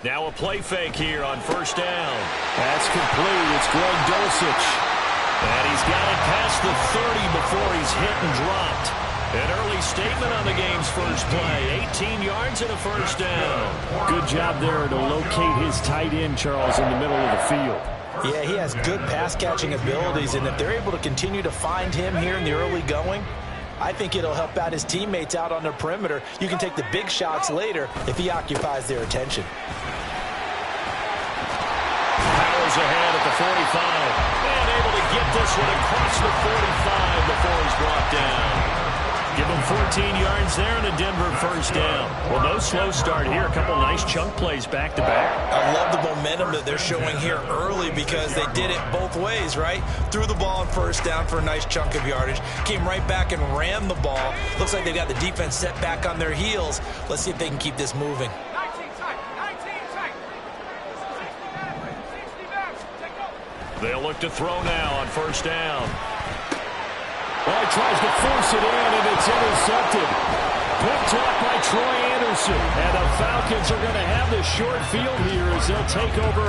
Now a play fake here on first down. That's complete. It's Greg Dulcich. And he's got it past the 30 before he's hit and dropped. An early statement on the game's first play. 18 yards and a first down. Good job there to locate his tight end, Charles, in the middle of the field. Yeah, he has good pass-catching abilities, and if they're able to continue to find him here in the early going, I think it'll help out his teammates out on the perimeter. You can take the big shots later if he occupies their attention. Powers ahead at the 45. And able to get this one across the 45 before he's brought down. Give him 14 yards there and a Denver first down. Well, no slow start here. A couple nice chunk plays back-to-back. I love the momentum that they're showing here early because they did it both ways, right? Threw the ball on first down for a nice chunk of yardage. Came right back and ran the ball. Looks like they've got the defense set back on their heels. Let's see if they can keep this moving. They'll look to throw now on first down. Well, he tries to force it in, and it's intercepted. Picked off by Troy Anderson. And the Falcons are going to have the short field here as they'll take over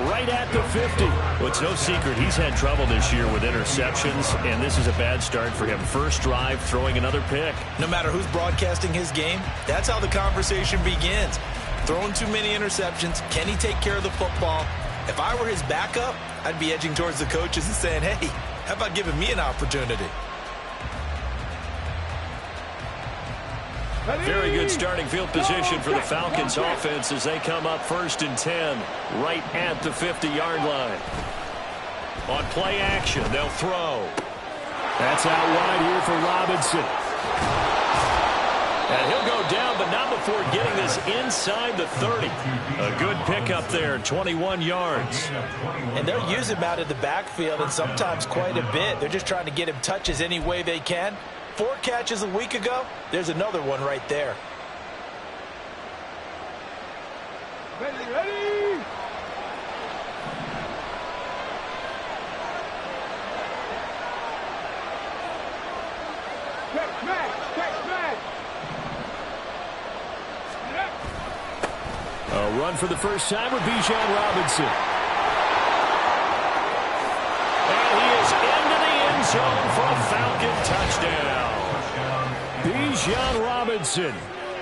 right at the 50. Well, it's no secret he's had trouble this year with interceptions, and this is a bad start for him. First drive, throwing another pick. No matter who's broadcasting his game, that's how the conversation begins. Throwing too many interceptions. Can he take care of the football? If I were his backup, I'd be edging towards the coaches and saying, hey, how about giving me an opportunity? Very good starting field position for the Falcons offense as they come up 1st and 10 right at the 50-yard line. On play action, they'll throw. That's out wide here for Robinson. And he'll go down, but not before getting this inside the 30. A good pickup there, 21 yards. And they'll use him out of the backfield, and sometimes quite a bit. They're just trying to get him touches any way they can. 4 catches a week ago. There's another one right there. Ready. A run for the first time with Bijan Robinson. And he is into the end zone for a Falcon touchdown. Bijan Robinson,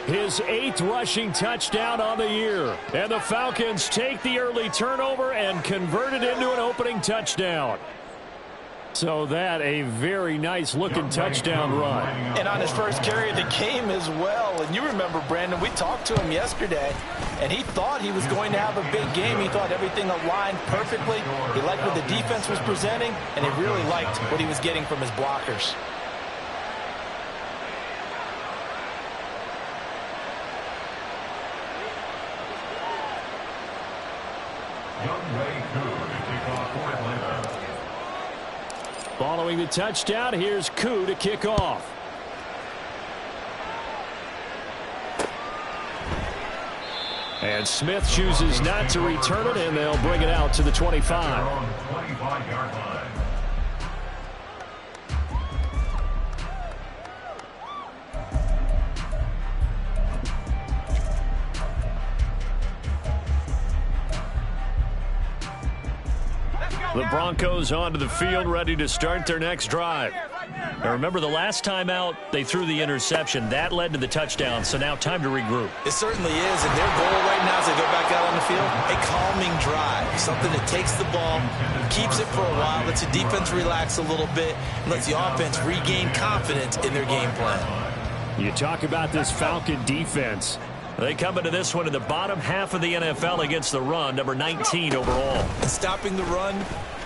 his 8th rushing touchdown on the year. And the Falcons take the early turnover and convert it into an opening touchdown. So that a very nice looking touchdown run. And on his first carry of the game as well. And you remember, Brandon, we talked to him yesterday, and he thought he was going to have a big game. He thought everything aligned perfectly. He liked what the defense was presenting, and he really liked what he was getting from his blockers. Following the touchdown, here's Koo to kick off. And Smith chooses not to return it, and they'll bring it out to the 25. The Broncos onto the field, ready to start their next drive. Now remember, the last time out, they threw the interception. That led to the touchdown, so now time to regroup. It certainly is, and their goal right now as they go back out on the field, a calming drive, something that takes the ball, keeps it for a while, lets the defense relax a little bit, and lets the offense regain confidence in their game plan. You talk about this Falcon defense. They come into this one in the bottom half of the NFL against the run, number 19 overall. And stopping the run,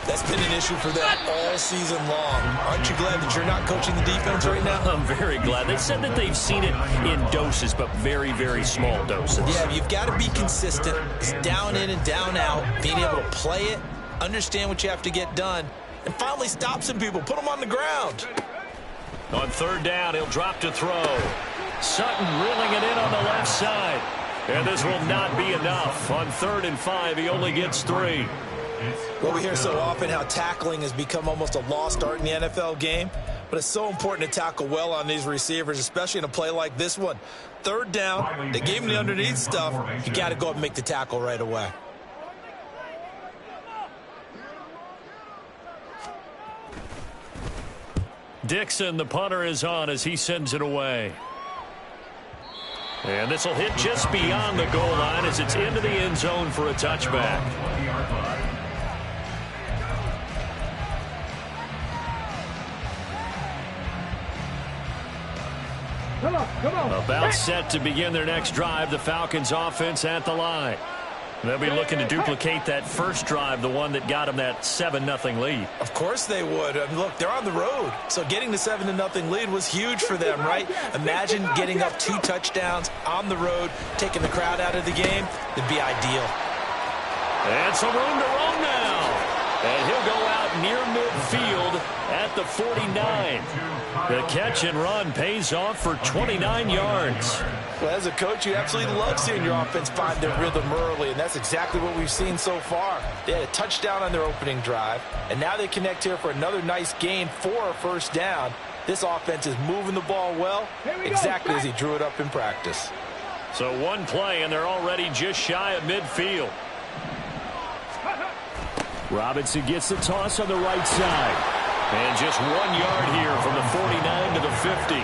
that's been an issue for them all season long. Aren't you glad that you're not coaching the defense right now? I'm very glad. They said that they've seen it in doses, but very, very small doses. Yeah, you've got to be consistent. It's down in and down out, being able to play it, understand what you have to get done, and finally stop some people, put them on the ground. On 3rd down, he'll drop to throw. Sutton reeling it in on the left side. And this will not be enough. On 3rd and 5, he only gets 3. Well, we hear so often how tackling has become almost a lost art in the NFL game, but it's so important to tackle well on these receivers, especially in a play like this one. Third down, they gave him the underneath stuff. You got to go up and make the tackle right away. Dixon, the punter, is on as he sends it away. And this will hit just beyond the goal line as it's into the end zone for a touchback. About set to begin their next drive, the Falcons offense at the line. They'll be looking to duplicate that first drive, the one that got them that 7-0 lead. Of course they would. I mean, look, they're on the road, so getting the 7-0 lead was huge for them, right? Imagine getting up 2 touchdowns on the road, taking the crowd out of the game. It'd be ideal. And some room to roam now. And he'll go out near midfield at the 49. The catch and run pays off for 29 yards. Well, as a coach, you absolutely love seeing your offense find their rhythm early, and that's exactly what we've seen so far. They had a touchdown on their opening drive, and now they connect here for another nice gain for a first down. This offense is moving the ball well, exactly as he drew it up in practice. So one play, and they're already just shy of midfield. Robinson gets the toss on the right side. And just 1 yard here from the 49 to the 50.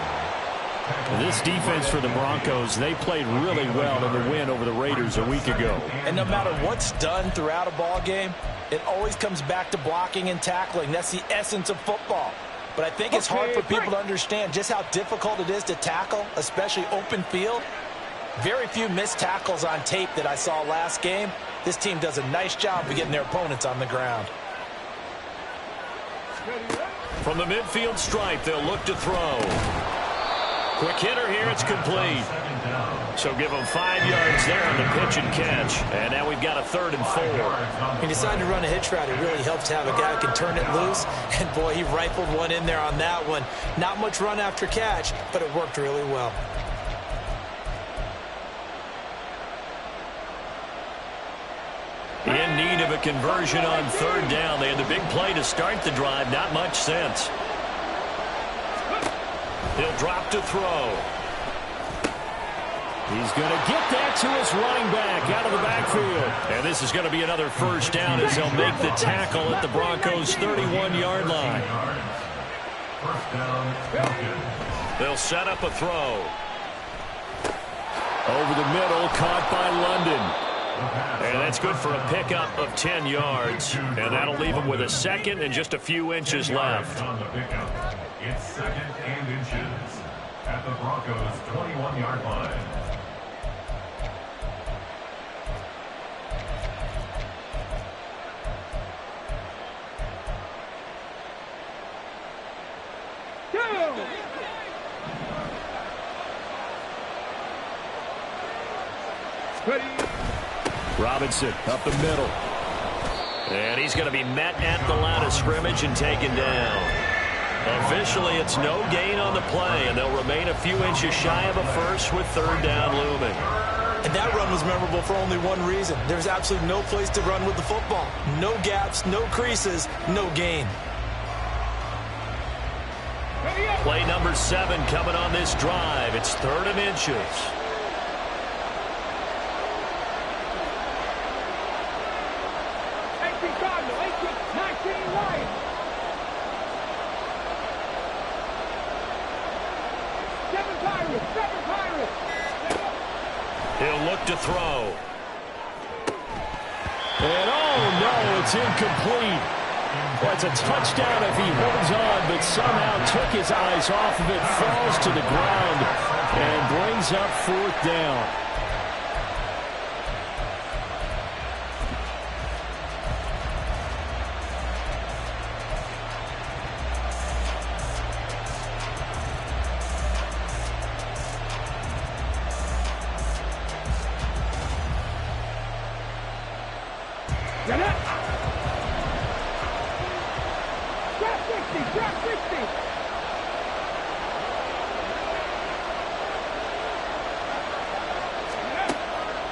This defense for the Broncos, they played really well in the win over the Raiders a week ago. And no matter what's done throughout a ball game, it always comes back to blocking and tackling. That's the essence of football. But I think it's hard for people to understand just how difficult it is to tackle, especially open field. Very few missed tackles on tape that I saw last game. This team does a nice job of getting their opponents on the ground. From the midfield stripe, they'll look to throw. Quick hitter here, it's complete. So give them 5 yards there on the pitch and catch. And now we've got a 3rd and 4. When you decide to run a hitch route, it really helps to have a guy who can turn it loose. And boy, he rifled one in there on that one. Not much run after catch, but it worked really well. In need of a conversion on 3rd down. They had the big play to start the drive. Not much sense. He'll drop to throw. He's going to get that to his running back out of the backfield. And this is going to be another first down as they'll make the tackle at the Broncos' 31-yard line. They'll set up a throw. Over the middle, caught by London. And that's good for a pickup of 10 yards. And that'll leave him with a second and just a few inches left. It's 2nd and inches at the Broncos' 21-yard line. Robinson up the middle. And he's going to be met at the line of scrimmage and taken down. Officially, it's no gain on the play, and they'll remain a few inches shy of a first with 3rd down looming. And that run was memorable for only one reason. There's absolutely no place to run with the football. No gaps, no creases, no gain. Play number 7 coming on this drive. It's 3rd and inches. He'll look to throw. And oh no, it's incomplete. Well, it's a touchdown if he holds on, but somehow took his eyes off of it, falls to the ground, and brings up 4th down.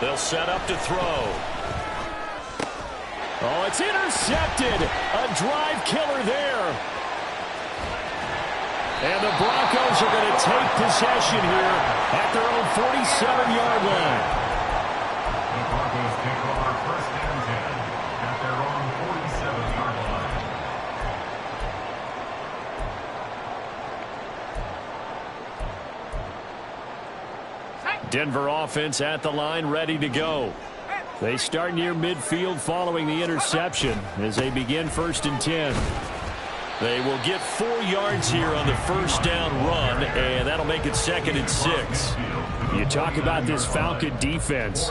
They'll set up to throw. Oh, it's intercepted. A drive killer there. And the Broncos are going to take possession here at their own 47-yard line. The Broncos take over first and 10 at their own 47-yard line. Denver offense at the line, ready to go. They start near midfield following the interception as they begin 1st and 10. They will get 4 yards here on the first down run, and that'll make it 2nd and 6. You talk about this Falcon defense.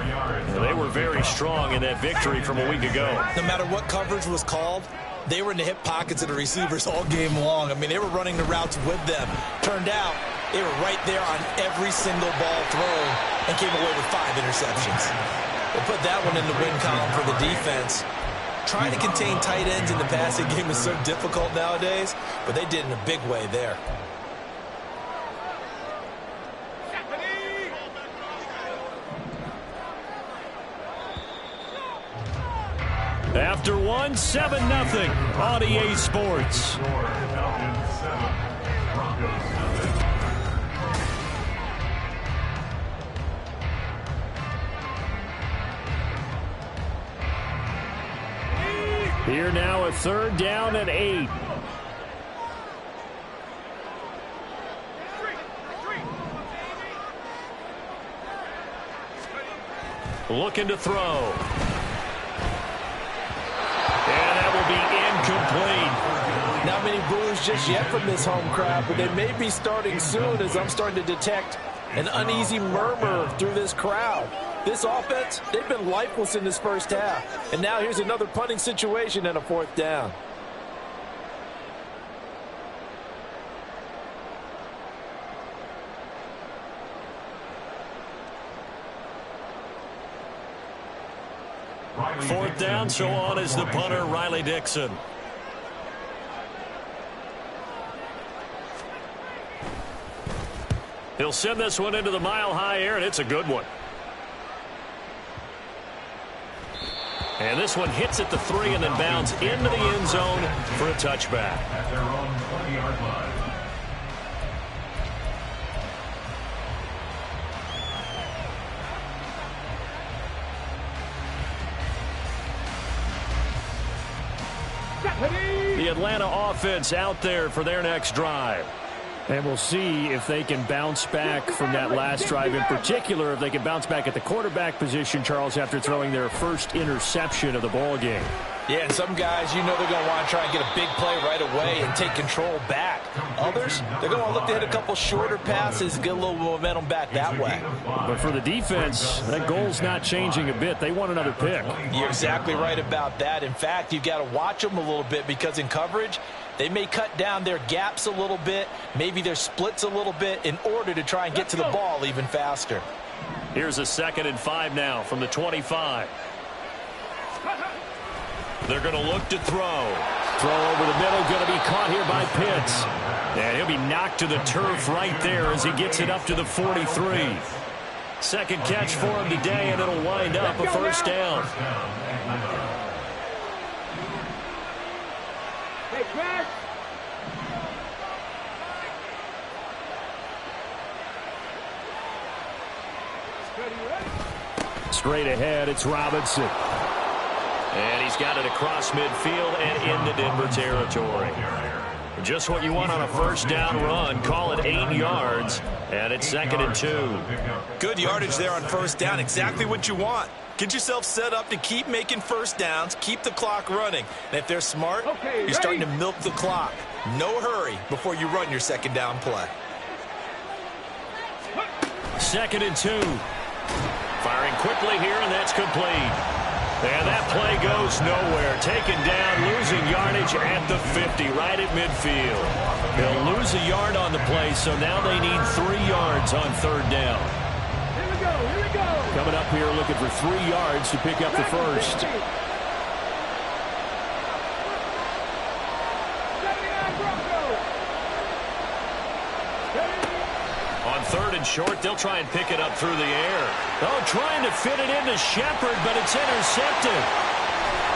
They were very strong in that victory from a week ago. No matter what coverage was called, they were in the hip pockets of the receivers all game long. I mean, they were running the routes with them. Turned out, they were right there on every single ball thrown and came away with 5 interceptions. We'll put that one in the win column for the defense. Trying to contain tight ends in the passing game is so difficult nowadays, but they did in a big way there. After 1, 7-0 on EA Sports. Falcons 7, Broncos 7. Here now a 3rd down and 8. Looking to throw. And that will be incomplete. Not many boos just yet from this home crowd, but they may be starting soon as I'm starting to detect an uneasy murmur through this crowd. This offense, they've been lifeless in this first half. And now here's another punting situation and a 4th down. Fourth down, so on is the punter, Riley Dixon. He'll send this one into the mile-high air, and it's a good one. And this one hits at the 3 and then bounds into the end zone for a touchback. At their own 20-yard line. The Atlanta offense out there for their next drive. And we'll see if they can bounce back from that last drive, in particular if they can bounce back at the quarterback position, Charles, after throwing their first interception of the ball game. Yeah, and some guys, you know they're going to want to try and get a big play right away and take control back. Others, they're going to look to hit a couple shorter passes and get a little momentum back that way. But for the defense, that goal's not changing a bit. They want another pick. You're exactly right about that. In fact, you've got to watch them a little bit because in coverage, they may cut down their gaps a little bit, maybe their splits a little bit in order to try and get to the ball even faster. Here's a 2nd and 5 now from the 25. They're going to look to throw. Throw over the middle, going to be caught here by Pitts. And he'll be knocked to the turf right there as he gets it up to the 43. Second catch for him today, and it'll wind up a 1st down. Straight ahead, it's Robinson. And he's got it across midfield and into Denver territory. Just what you want on a first down run. Call it 8 yards, and it's 2nd and 2. Good yardage there on first down. Exactly what you want. Get yourself set up to keep making first downs, keep the clock running. And if they're smart, you're starting to milk the clock. No hurry before you run your second down play. 2nd and 2. Firing quickly here, and that's complete. And that play goes nowhere. Taken down, losing yardage at the 50, right at midfield. They'll lose a yard on the play, so now they need 3 yards on 3rd down. Here we go. Coming up here looking for 3 yards to pick up the first. On 3rd and short, they'll try and pick it up through the air. Oh, trying to fit it into Shepard, but it's intercepted.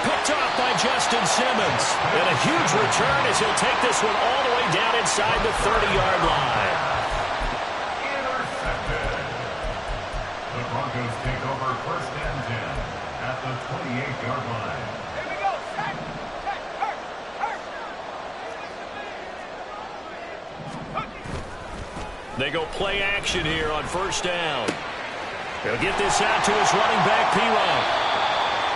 Picked off by Justin Simmons. And a huge return as he'll take this one all the way down inside the 30-yard line. Intercepted. The Broncos take over first and 10 at the 28-yard line. Here we go. Set. Hurt. They go play action here on first down. He'll get this out to his running back, Perine.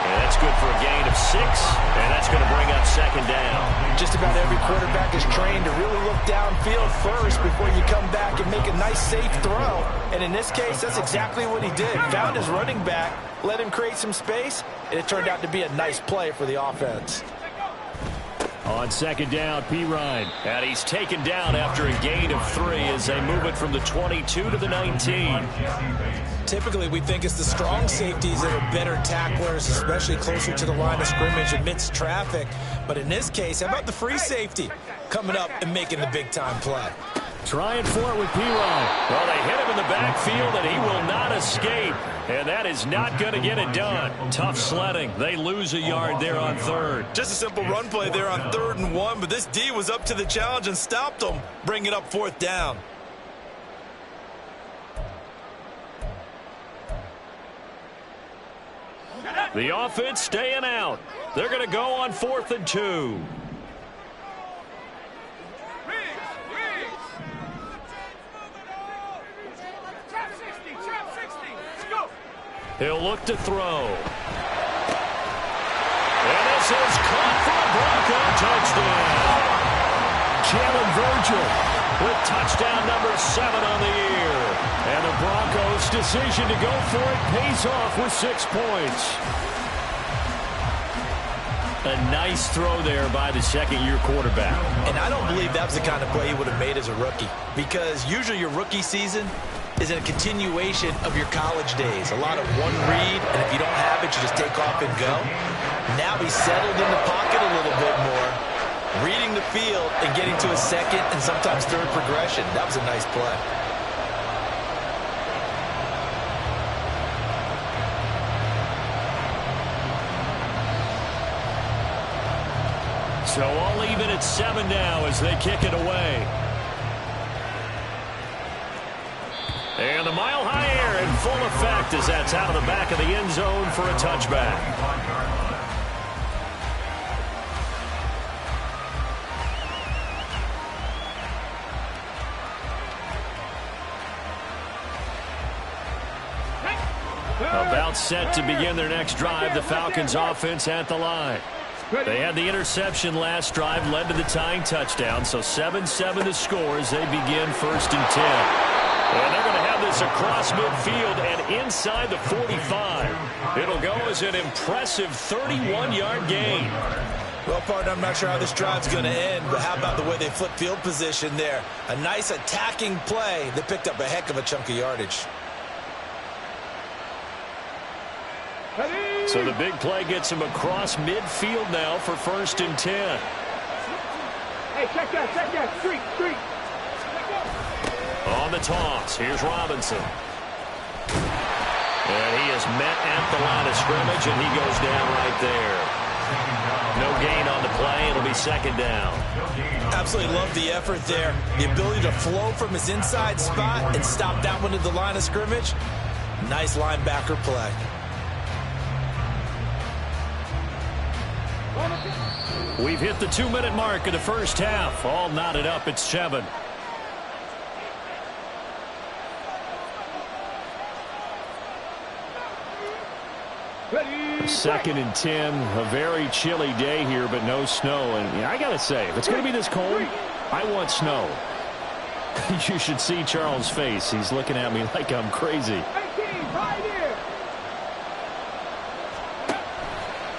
And that's good for a gain of 6, and that's going to bring up second down. Just about every quarterback is trained to really look downfield first before you come back and make a nice, safe throw. And in this case, that's exactly what he did. Found his running back, let him create some space, and it turned out to be a nice play for the offense. On second down, Perine. And he's taken down after a gain of 3 as they move it from the 22 to the 19. Typically, we think it's the strong safeties that are better tacklers, especially closer to the line of scrimmage amidst traffic. But in this case, how about the free safety coming up and making the big-time play? Trying for it with Perine. Well, they hit him in the backfield, and he will not escape. And that is not going to get it done. Tough sledding. They lose a yard there on third. Just a simple run play there on 3rd and 1, but this D was up to the challenge and stopped them, bringing up 4th down. The offense staying out. They're going to go on 4th and 2. He'll look to throw. And this is caught for a Bronco touchdown. Jalen Virgil with touchdown number 7 on the year. And the Broncos' decision to go for it pays off with 6 points. A nice throw there by the second-year quarterback. And I don't believe that was the kind of play he would have made as a rookie, because usually your rookie season is a continuation of your college days. A lot of one read, and if you don't have it, you just take off and go. Now he's settled in the pocket a little bit more, reading the field and getting to a second and sometimes third progression. That was a nice play. So all even at 7 now as they kick it away. And the mile-high air in full effect as that's out of the back of the end zone for a touchback. About set to begin their next drive, the Falcons offense at the line. They had the interception last drive, led to the tying touchdown, so 7-7 the score as they begin 1st and 10. And they're going to have this across midfield and inside the 45. It'll go as an impressive 31-yard gain. Well, partner, I'm not sure how this drive's going to end, but how about the way they flip field position there? A nice attacking play that picked up a heck of a chunk of yardage. So the big play gets him across midfield now for 1st and 10. Hey, check that. Street. On the toss, here's Robinson. And he is met at the line of scrimmage, and he goes down right there. No gain on the play. It'll be 2nd down. Absolutely love the effort there. The ability to flow from his inside spot and stop that one to the line of scrimmage. Nice linebacker play. We've hit the 2-minute mark of the first half. All knotted up at 7. Second and 10. A very chilly day here, but no snow. And I got to say, if it's going to be this cold, I want snow. You should see Charles' face. He's looking at me like I'm crazy.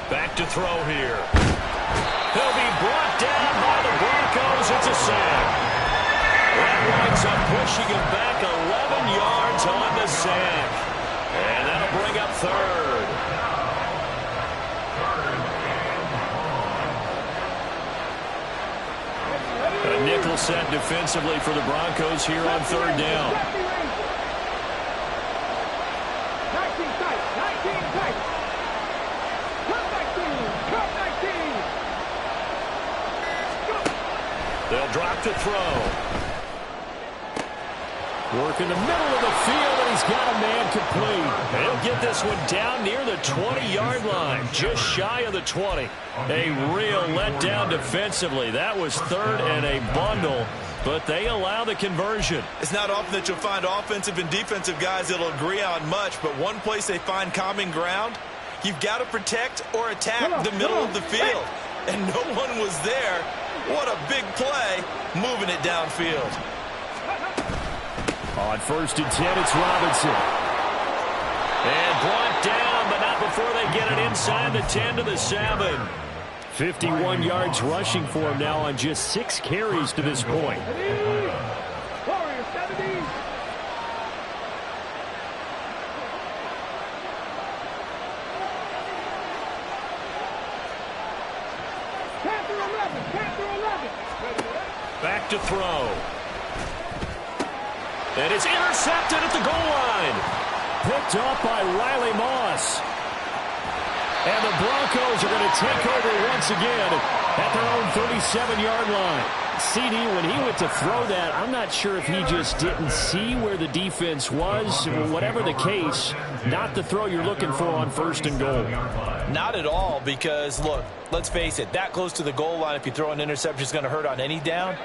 Back to throw here. He'll be brought down by the Broncos. It's a sack. That winds up pushing him back 11 yards on the sack. And that'll bring up 3rd. A nickel set defensively for the Broncos here on 3rd down. 19 tight. They'll drop to throw. Work in the middle of the field, and he's got a man complete. He'll get this one down near the 20-yard line, just shy of the 20. A real letdown defensively. That was third and a bundle, but they allow the conversion. It's not often that you'll find offensive and defensive guys that'll agree on much, but one place they find common ground, you've got to protect or attack the middle of the field. And no one was there. What a big play, moving it downfield. On 1st and 10, it's Robinson. And brought down, but not before they get it inside the 10 to the 7. 51 yards rushing for him now on just 6 carries to this point. Warrior 70. Panther 11. Panther 11. Back to throw. And it's intercepted at the goal line. Picked up by Riley Moss. And the Broncos are going to take over once again at their own 37-yard line. CD, when he went to throw that, I'm not sure if he just didn't see where the defense was. Whatever the case, not the throw you're looking for on 1st and goal. Not at all, because, look, let's face it, that close to the goal line, if you throw an interception, is going to hurt on any down.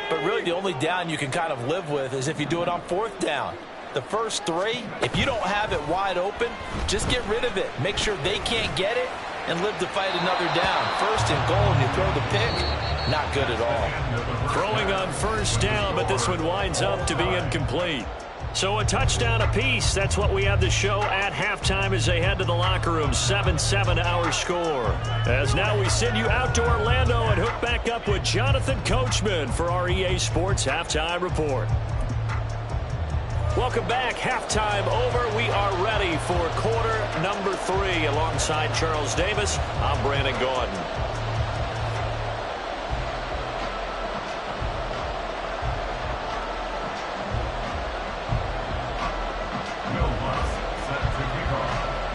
But really, the only down you can kind of live with is if you do it on 4th down. The first 3, if you don't have it wide open, just get rid of it. Make sure they can't get it and live to fight another down. 1st and goal, and you throw the pick, not good at all. Throwing on 1st down, but this one winds up to be incomplete. So a touchdown apiece. That's what we have to show at halftime as they head to the locker room. 7-7 our score. As now we send you out to Orlando and hook back up with Jonathan Coachman for our EA Sports Halftime Report. Welcome back. Halftime over. We are ready for quarter number 3. Alongside Charles Davis, I'm Brandon Gaudin.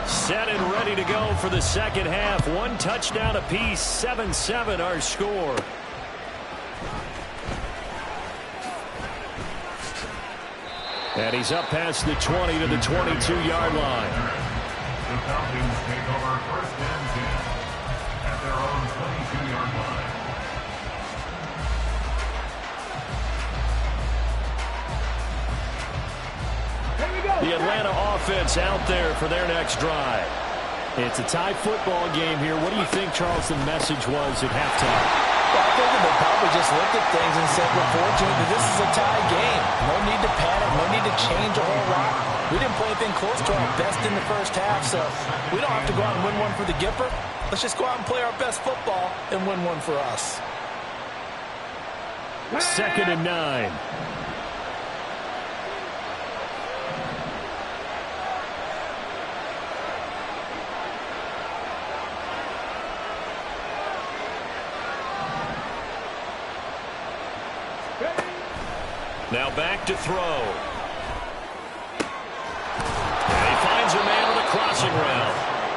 Set and ready to go for the second half. 1 touchdown apiece. 7-7 our score. And he's up past the 20 to the 22-yard line. The Falcons take over 1st and 10 at their own 22-yard line. The Atlanta offense out there for their next drive. It's a tie football game here. What do you think, Charles, the message was at halftime? Well, I think they probably just looked at things and said, we're fortunate that this is a tie game. No need to panic. No need to change a whole lot. We didn't play anything close to our best in the first half, so we don't have to go out and win one for the Gipper. Let's just go out and play our best football and win one for us. 2nd and 9. Now back to throw. And he finds a man on the crossing route.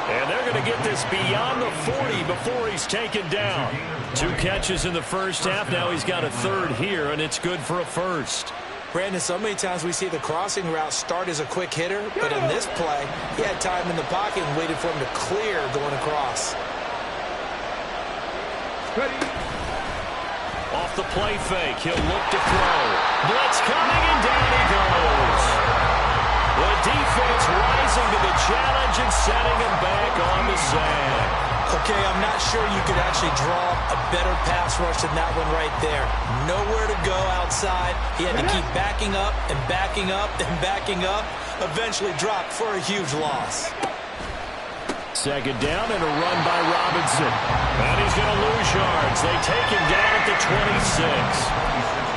And they're going to get this beyond the 40 before he's taken down. 2 catches in the first half. Now he's got a 3rd here, and it's good for a 1st. Brandon, so many times we see the crossing route start as a quick hitter, but in this play, he had time in the pocket and waited for him to clear going across. Off the play fake, he'll look to throw. Blitz coming, and down he goes. The defense rising to the challenge and setting him back on the sand. Okay, I'm not sure you could actually draw a better pass rush than that one right there. Nowhere to go outside. He had to keep backing up and backing up and backing up. Eventually dropped for a huge loss. 2nd down and a run by Robinson. And he's going to lose yards. They take him down at the 26.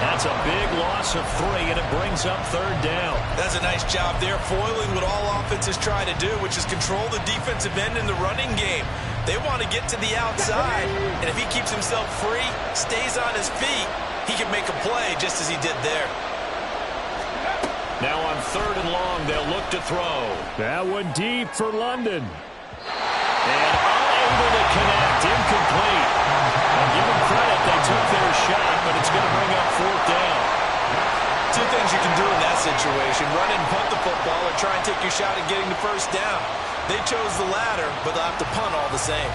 That's a big loss of 3, and it brings up 3rd down. That's a nice job there, foiling what all offenses try to do, which is control the defensive end in the running game. They want to get to the outside, and if he keeps himself free, stays on his feet, he can make a play just as he did there. Now on 3rd and long, they'll look to throw. That one deep for London. And unable to connect, incomplete. I'll give them credit, they took their shot, but it's going to situation, run and punt the football or try and take your shot at getting the first down. They chose the latter, but they'll have to punt all the same.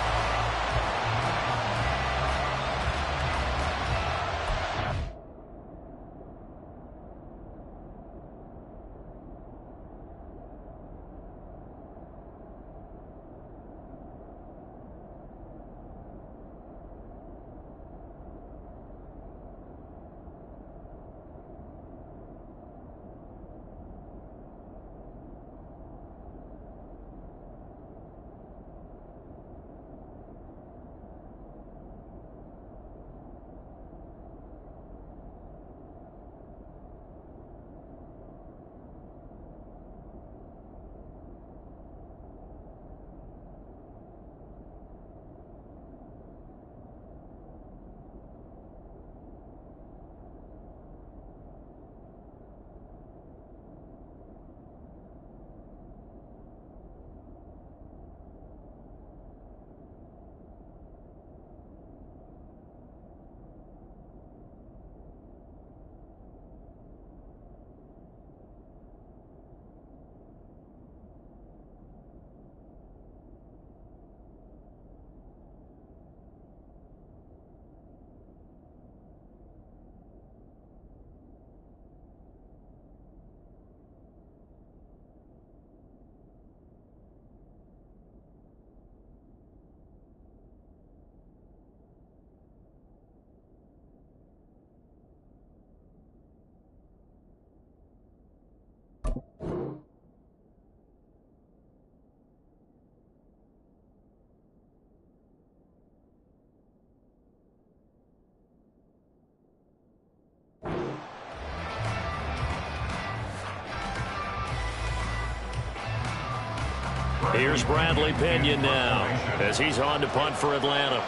Here's Bradley Pinion now as he's on to punt for Atlanta.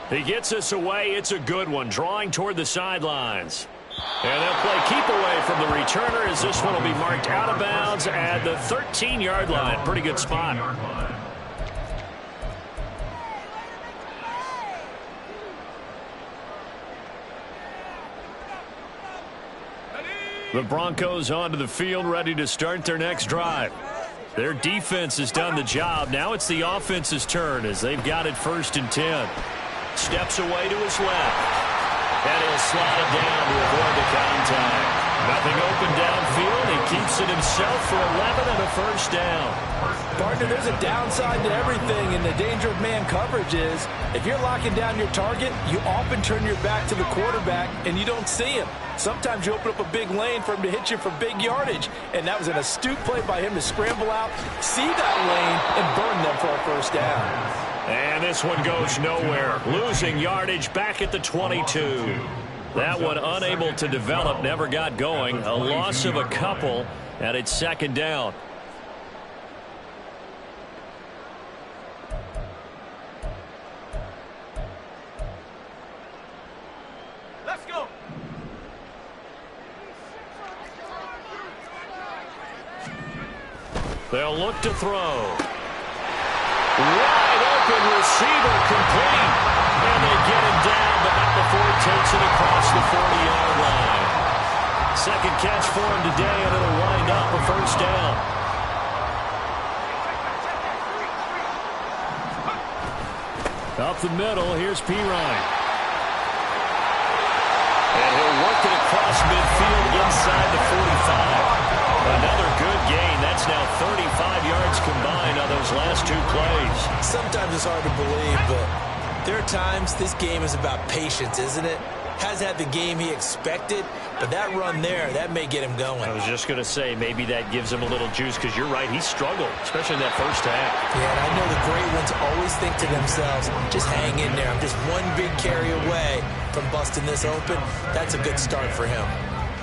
He gets us away. It's a good one, drawing toward the sidelines. And they'll play keep away from the returner as this one will be marked out of bounds at the 13-yard line. Pretty good spot. The Broncos onto the field, ready to start their next drive. Their defense has done the job. Now it's the offense's turn as they've got it 1st and 10. Steps away to his left. And he'll slide it down to avoid the contact. Nothing open downfield. He keeps it himself for 11 and a first down. Partner, there's a downside to everything, and the danger of man coverage is if you're locking down your target, you often turn your back to the quarterback and you don't see him. Sometimes you open up a big lane for him to hit you for big yardage, and that was an astute play by him to scramble out, see that lane, and burn them for a first down. And this one goes nowhere. Losing yardage back at the 22. That one unable to develop, never got going. A loss of a couple, and it's 2nd down. Let's go. They'll look to throw. Wide open receiver complete. And they get him down, but not before he takes it across the 40-yard line. Second catch for him today, and it'll wind up a first down. Up the middle, here's Pirine. And he'll work it across midfield inside the 45. Another good gain. That's now 35 yards combined on those last 2 plays. Sometimes it's hard to believe, but there are times this game is about patience, isn't it? Has had the game he expected, but that run there, that may get him going. I was just going to say, maybe that gives him a little juice, because you're right, he struggled, especially in that first half. Yeah, and I know the great ones always think to themselves, just hang in there. I'm just one big carry away from busting this open. That's a good start for him.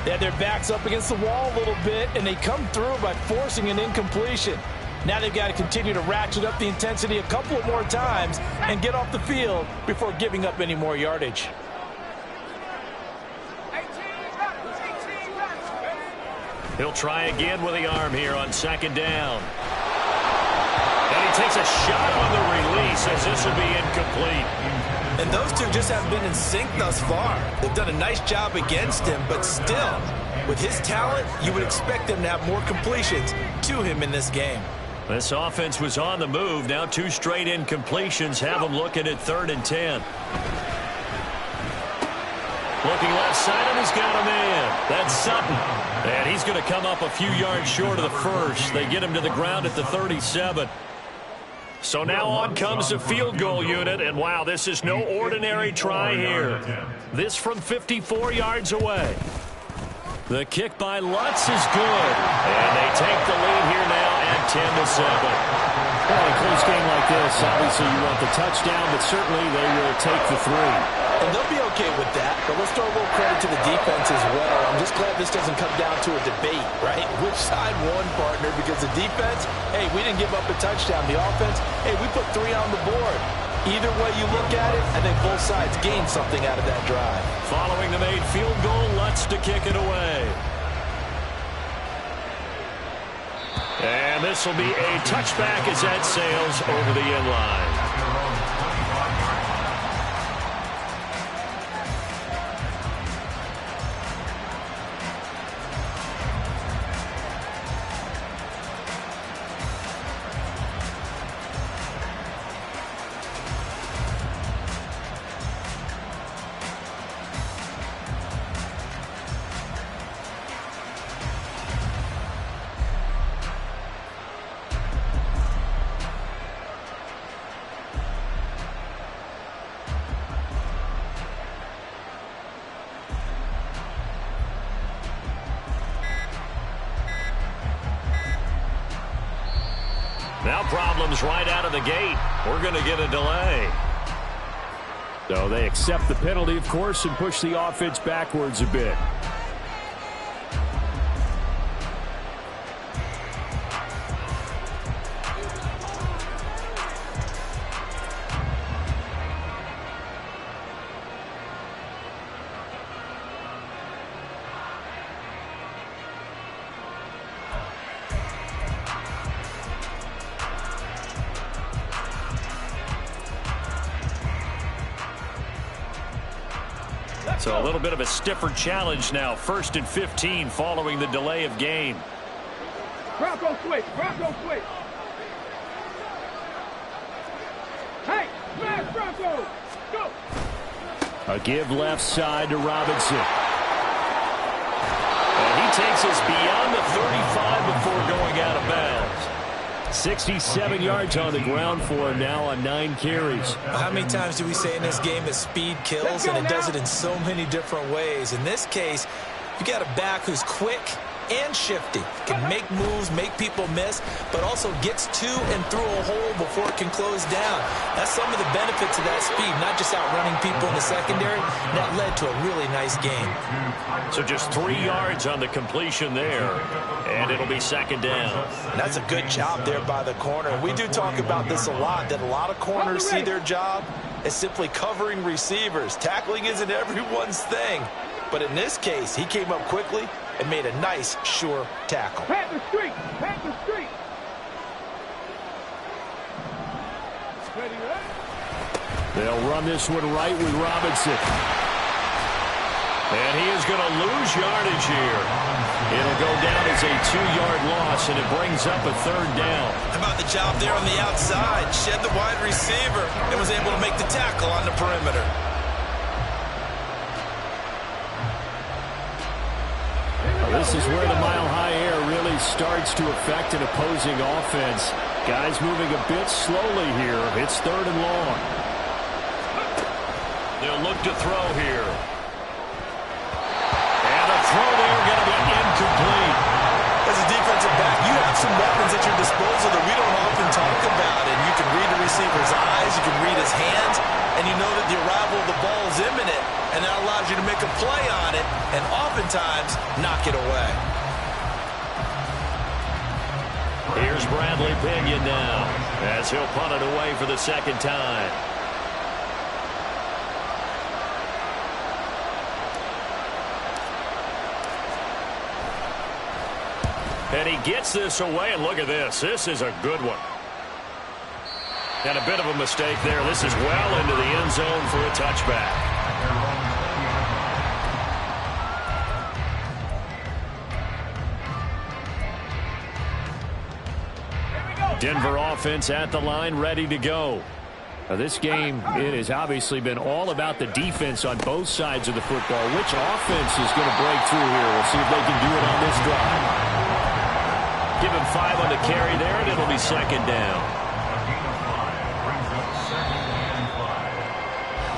They had their backs up against the wall a little bit, and they come through by forcing an incompletion. Now they've got to continue to ratchet up the intensity a couple of more times and get off the field before giving up any more yardage. He'll try again with the arm here on 2nd down. And he takes a shot on the release. says this will be incomplete. And those two just haven't been in sync thus far. They've done a nice job against him, but still, with his talent, you would expect them to have more completions to him in this game. This offense was on the move. Now 2 straight incompletions have them looking at 3rd and 10. Looking left side, and he's got a man. That's Sutton. And he's going to come up a few yards short of the first. They get him to the ground at the 37. So now on comes the field goal unit, and wow, this is no ordinary try here. This from 54 yards away. The kick by Lutz is good, and they take the lead here now at 10-7. Well, in a close game like this, obviously you want the touchdown, but certainly they will take the 3. And they'll be okay with that, but let's throw a little credit to the defense as well. I'm just glad this doesn't come down to a debate, right? Which side won, partner? Because the defense, hey, we didn't give up a touchdown. The offense, hey, we put 3 on the board. Either way you look at it, I think both sides gained something out of that drive. Following the made field goal, Lutz to kick it away. And this will be a touchback as that sails over the end line. Now problems right out of the gate. We're going to get a delay. So they accept the penalty, of course, and push the offense backwards a bit. So a little bit of a stiffer challenge now. 1st and 15 following the delay of game. Bronco switch. Bronco switch. Hey, smash Bronco. Go. A give left side to Robinson. And he takes us beyond the 35 before going out of bounds. 67 yards on the ground for him now on 9 carries. How many times do we say in this game that speed kills, and it does it in so many different ways? In this case, you got a back who's quick and shifty, can make moves, make people miss, but also gets to and through a hole before it can close down. That's some of the benefits of that speed, not just outrunning people in the secondary. That led to a really nice game. So just 3 yards on the completion there, and it'll be 2nd down. And that's a good job there by the corner. We do talk about this a lot, that a lot of corners see their job as simply covering receivers. Tackling isn't everyone's thing. But in this case, he came up quickly and made a nice, sure tackle. Pat the street. Pat the street. Ready, right? They'll run this one right with Robinson. And he is going to lose yardage here. It'll go down as a 2-yard loss, and it brings up a 3rd down. How about the job there on the outside? Shed the wide receiver and was able to make the tackle on the perimeter. This is where the mile-high air really starts to affect an opposing offense. Guys moving a bit slowly here. It's 3rd and long. They'll look to throw here. And the throw there going to be incomplete. As a defensive back, you have some weapons at your disposal that we don't often talk about. And you can read the receiver's eyes, you can read his hands, and you know that the arrival of the ball is imminent. And that allows you to make a play on it and oftentimes knock it away. Here's Bradley Pinion now as he'll punt it away for the 2nd time. And he gets this away, and look at this. This is a good one. And a bit of a mistake there. This is well into the end zone for a touchback. Denver offense at the line, ready to go. Now this game, it has obviously been all about the defense on both sides of the football. Which offense is going to break through here? We'll see if they can do it on this drive. Give him 5 on the carry there, and it'll be second down.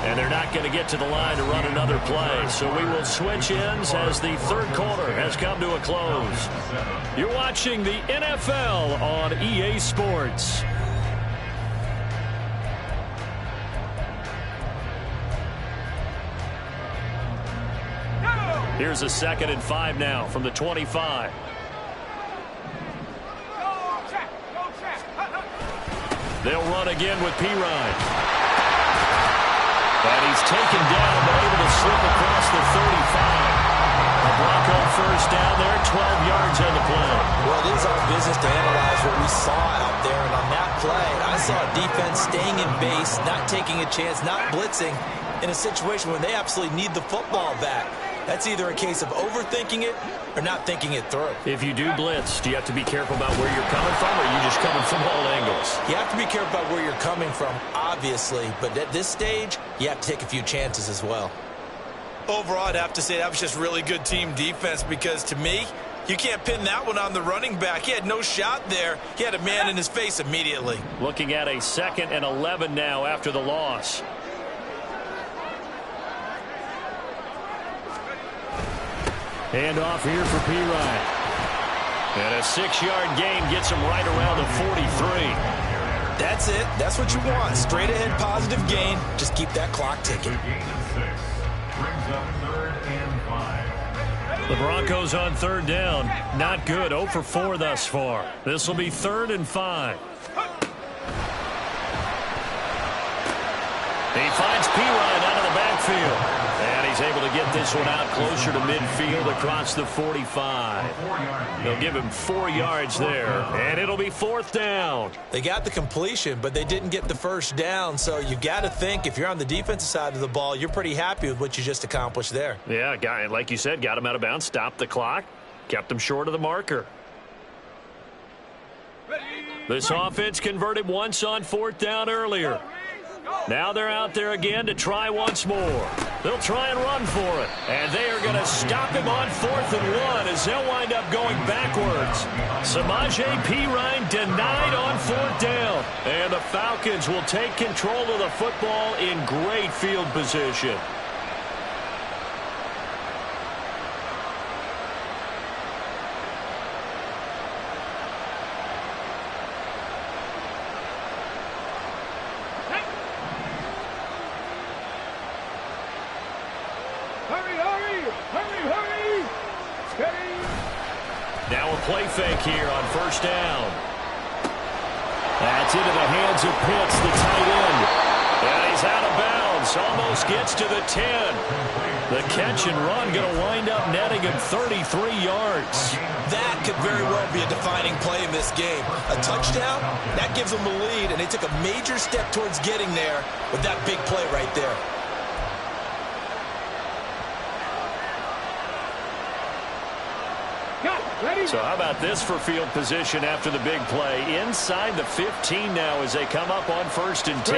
And they're not going to get to the line to run another play. So we will switch ends as the third quarter has come to a close. You're watching the NFL on EA Sports. Here's a 2nd and 5 now from the 25. They'll run again with Pirine. And he's taken down, but able to slip across the 35. A Bronco first down there, 12 yards on the play. Well, it is our business to analyze what we saw out there. And on that play, I saw a defense staying in base, not taking a chance, not blitzing in a situation when they absolutely need the football back. That's either a case of overthinking it or not thinking it through. If you do blitz, do you have to be careful about where you're coming from, or are you just coming from all angles? You have to be careful about where you're coming from, obviously. But at this stage, you have to take a few chances as well. Overall, I'd have to say that was just really good team defense, because to me, you can't pin that one on the running back. He had no shot there. He had a man in his face immediately. Looking at a 2nd and 11 now after the loss. Hand off here for Pirine. And a 6-yard gain gets him right around the 43. That's it. That's what you want. Straight ahead positive gain. Just keep that clock ticking. The Broncos on 3rd down. Not good. 0 for 4 thus far. This will be 3rd and 5. He finds Pirine out of the backfield. And he's able to get this one out closer to midfield across the 45. They'll give him 4 yards there, and it'll be 4th down. They got the completion, but they didn't get the first down. So you got to think, if you're on the defensive side of the ball, you're pretty happy with what you just accomplished there. Yeah, guy, like you said, got him out of bounds, stopped the clock, kept him short of the marker. This offense converted once on 4th down earlier. Now they're out there again to try once more. They'll try and run for it. And they are going to stop him on 4th and 1 as they'll wind up going backwards. Samaje Pirine denied on 4th down. And the Falcons will take control of the football in great field position. Now a play fake here on 1st down. That's into the hands of Pitts, the tight end. And he's out of bounds. Almost gets to the 10. The catch and run going to wind up netting him 33 yards. That could very well be a defining play in this game. A touchdown, that gives them the lead, and they took a major step towards getting there with that big play right there. So how about this for field position after the big play? Inside the 15 now as they come up on 1st and 10.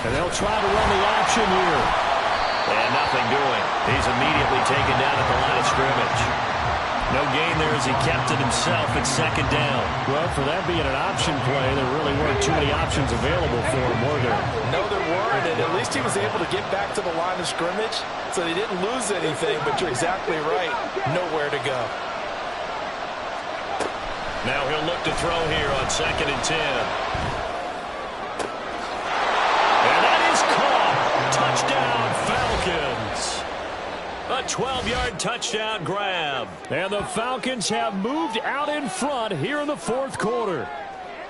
And they'll try to run the option here. And nothing doing. He's immediately taken down at the line of scrimmage. No gain there as he kept it himself at 2nd down. Well, for that being an option play, there really weren't too many options available for him, were there? No, there weren't, and at least he was able to get back to the line of scrimmage, so he didn't lose anything, but you're exactly right. Nowhere to go. Now he'll look to throw here on 2nd and 10. And that is caught. Touchdown, Falcons. A 12-yard touchdown grab. And the Falcons have moved out in front here in the 4th quarter.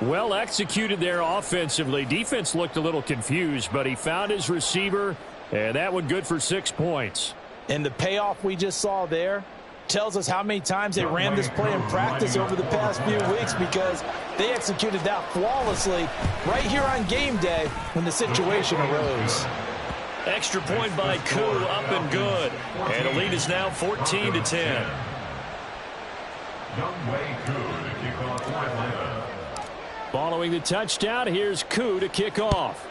Well executed there offensively. Defense looked a little confused, but he found his receiver, and that one good for 6 points. And the payoff we just saw there, tells us how many times they ran this play in practice over the past few weeks, because they executed that flawlessly right here on game day when the situation arose. Extra point by Koo, up and good. And the lead is now 14-10. Following the touchdown, here's Koo to kick off.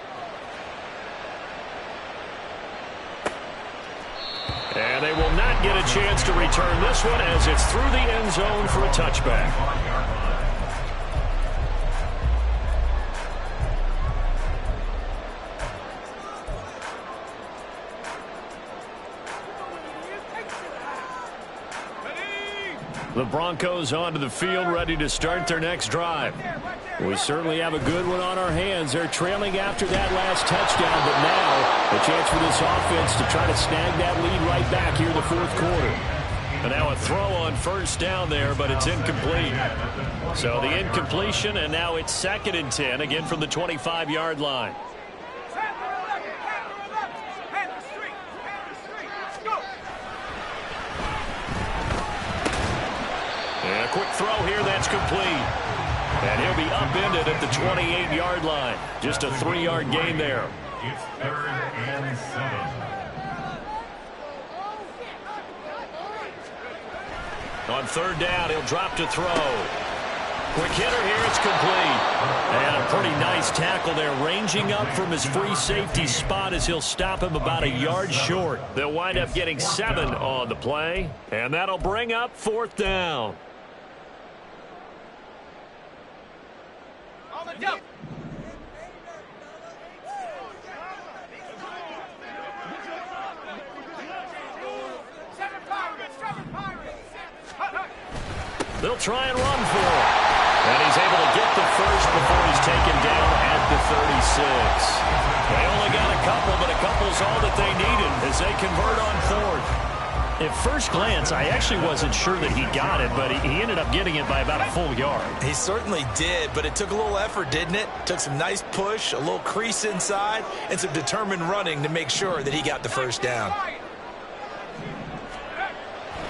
And they will not get a chance to return this one as it's through the end zone for a touchback. The Broncos onto the field, ready to start their next drive. We certainly have a good one on our hands. They're trailing after that last touchdown, but now a chance for this offense to try to snag that lead right back here in the fourth quarter. And now a throw on first down there, but it's incomplete. So the incompletion, and now it's 2nd and 10, again from the 25-yard line. And a quick throw here, that's complete. And he'll be upended at the 28-yard line. Just a 3-yard gain there. It's 3rd and 7. On 3rd down, he'll drop to throw. Quick hitter here, it's complete. And a pretty nice tackle there, ranging up from his free safety spot as he'll stop him about a yard short. They'll wind up getting 7 on the play, and that'll bring up 4th down. They'll try and run for him. And he's able to get the first before he's taken down at the 36. They only got a couple, but a couple's all that they needed as they convert on 4th. At first glance, I actually wasn't sure that he got it, but he ended up getting it by about a full yard. He certainly did, but it took a little effort, didn't it? Took some nice push, a little crease inside, and some determined running to make sure that he got the first down.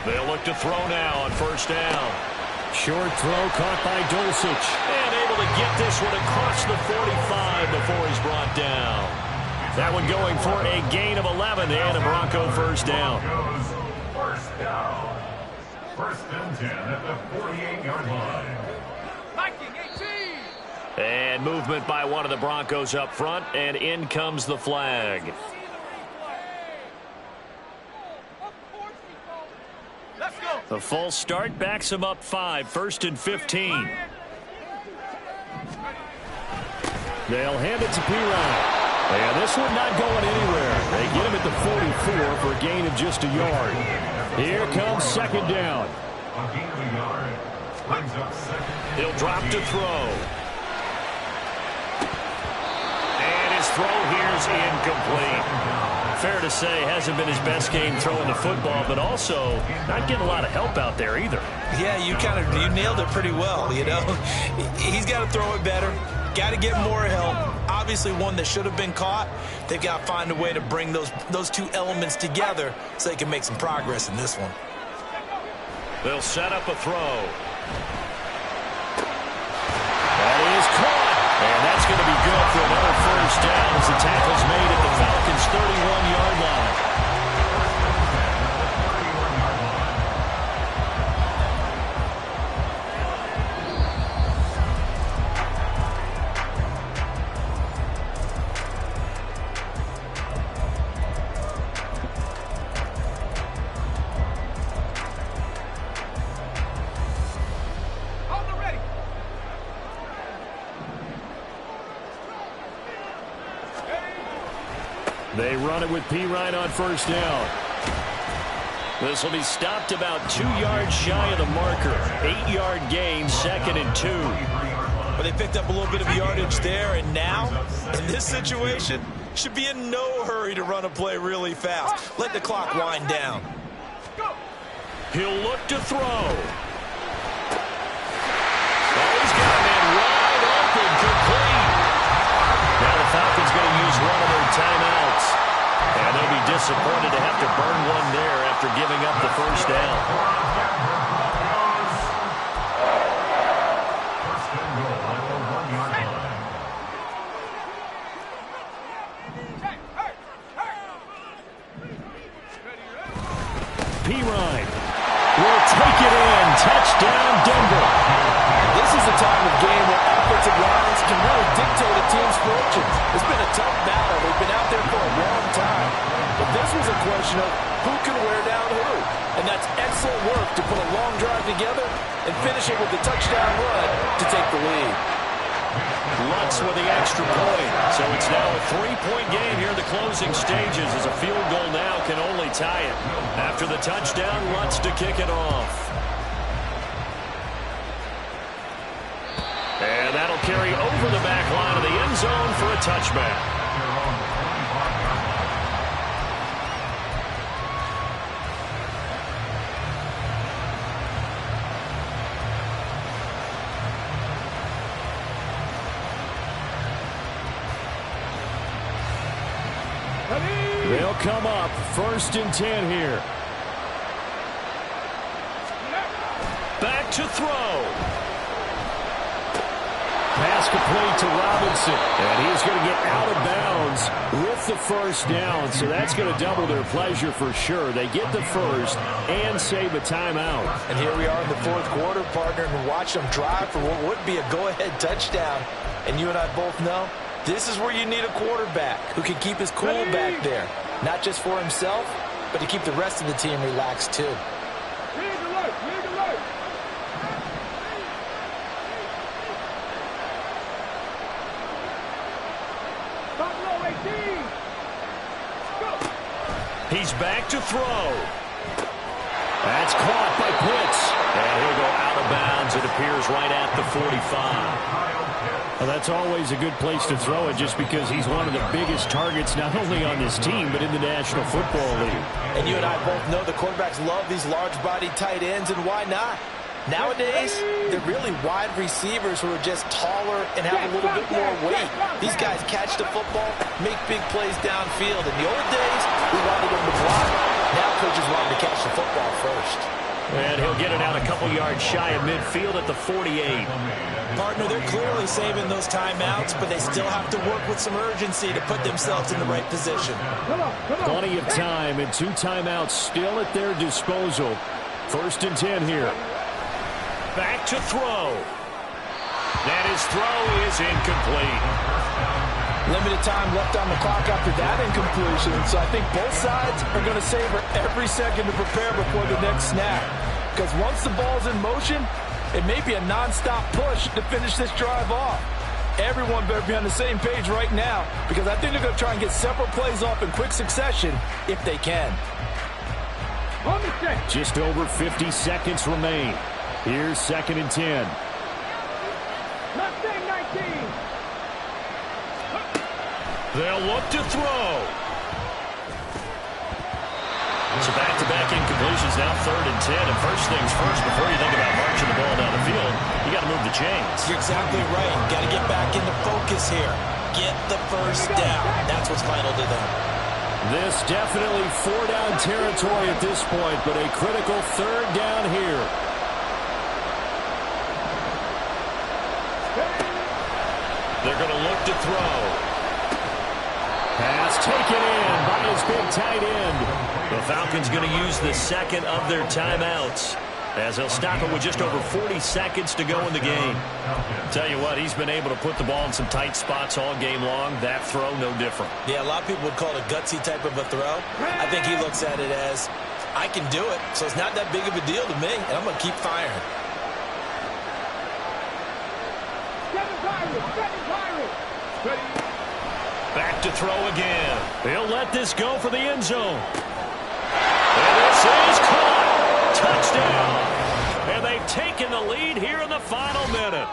They'll look to throw now on 1st down. Short throw caught by Dulcich. And able to get this one across the 45 before he's brought down. That one going for a gain of 11 and a Bronco first down. First down. 1st and 10 at the 48-yard line. And movement by one of the Broncos up front, and in comes the flag. The false start backs him up 5, 1st and 15. They'll hand it to Pirine. And this one not going anywhere. They get him at the 44 for a gain of just a yard. Here comes 2nd down. A gain of a yard. Brings up 2nd. He'll drop to throw. And his throw here's incomplete. Fair to say, hasn't been his best game throwing the football, but also not getting a lot of help out there either. Yeah, you nailed it pretty well, you know. He's got to throw it better. Got to get more help. Obviously one that should have been caught. They've got to find a way to bring those two elements together so they can make some progress in this one. They'll set up a throw. That is caught. And that's going to be good for another first down as the tackle's made at the Falcons' 31-yard line. They run it with Pirine on 1st down. This will be stopped about 2 yards shy of the marker. 8-yard gain, 2nd and 2. But they picked up a little bit of yardage there, and now, in this situation, should be in no hurry to run a play really fast. Let the clock wind down. He'll look to throw. Oh, he's got a man wide open, complete. Now the Falcons going to use one of their timeouts. And they'll be disappointed to have to burn one there after after giving up the first down. Pirine will take it in. Touchdown, Denver. This is a time of game where offensive lines can really dictate a team's fortunes. It's been a tough battle. They've been out there for a long time. But this was a question of who can wear down who. And that's excellent work to put a long drive together and finish it with the touchdown run to take the lead. Lutz with the extra point. So it's now a 3-point game here in the closing stages as a field goal now can only tie it. After the touchdown, Lutz to kick it off. And that'll carry over the back line of the end zone for a touchback. They'll come up 1st and 10 here. Back to throw. Pass complete to Robinson. And he's going to get out of bounds with the first down. So that's going to double their pleasure for sure. They get the first and save a timeout. And here we are in the 4th quarter, partner, and watch them drive for what would be a go-ahead touchdown. And you and I both know this is where you need a quarterback who can keep his cool back there. Not just for himself, but to keep the rest of the team relaxed too. He's back to throw. That's caught by Pitts. And he'll go out of bounds. It appears right at the 45. Well, that's always a good place to throw it just because he's one of the biggest targets not only on this team but in the National Football League. And you and I both know the quarterbacks love these large-bodied tight ends, and why not? Nowadays, they're really wide receivers who are just taller and have a little bit more weight. These guys catch the football, make big plays downfield. In the old days, we wanted them to block. Now coaches want them to catch the football first. And he'll get it out a couple yards shy of midfield at the 48. Partner, they're clearly saving those timeouts, but they still have to work with some urgency to put themselves in the right position. Plenty of time and 2 timeouts still at their disposal. 1st and 10 here. Back to throw. And his throw is incomplete. Limited time left on the clock after that incompletion, so I think both sides are going to savor every second to prepare before the next snap. Because once the ball's in motion, it may be a non-stop push to finish this drive off. Everyone better be on the same page right now, because I think they're going to try and get several plays off in quick succession if they can. Just over 50 seconds remain. Here's 2nd and 10. They'll look to throw. So back-to-back incompletions, now 3rd and 10. And first things first, before you think about marching the ball down the field, you got to move the chains. You're exactly right. Got to get back into focus here. Get the first down. That's what's vital to them. This definitely 4-down territory at this point, but a critical 3rd down here. They're going to look to throw. Pass taken in by his big tight end. The Falcons going to use the 2nd of their timeouts as they'll stop it with just over 40 seconds to go in the game. Tell you what, he's been able to put the ball in some tight spots all game long. That throw, no different. Yeah, a lot of people would call it a gutsy type of a throw. I think he looks at it as, I can do it, so it's not that big of a deal to me, and I'm going to keep firing. Back to throw again. He'll let this go for the end zone. And this is caught. Touchdown. And they've taken the lead here in the final minute.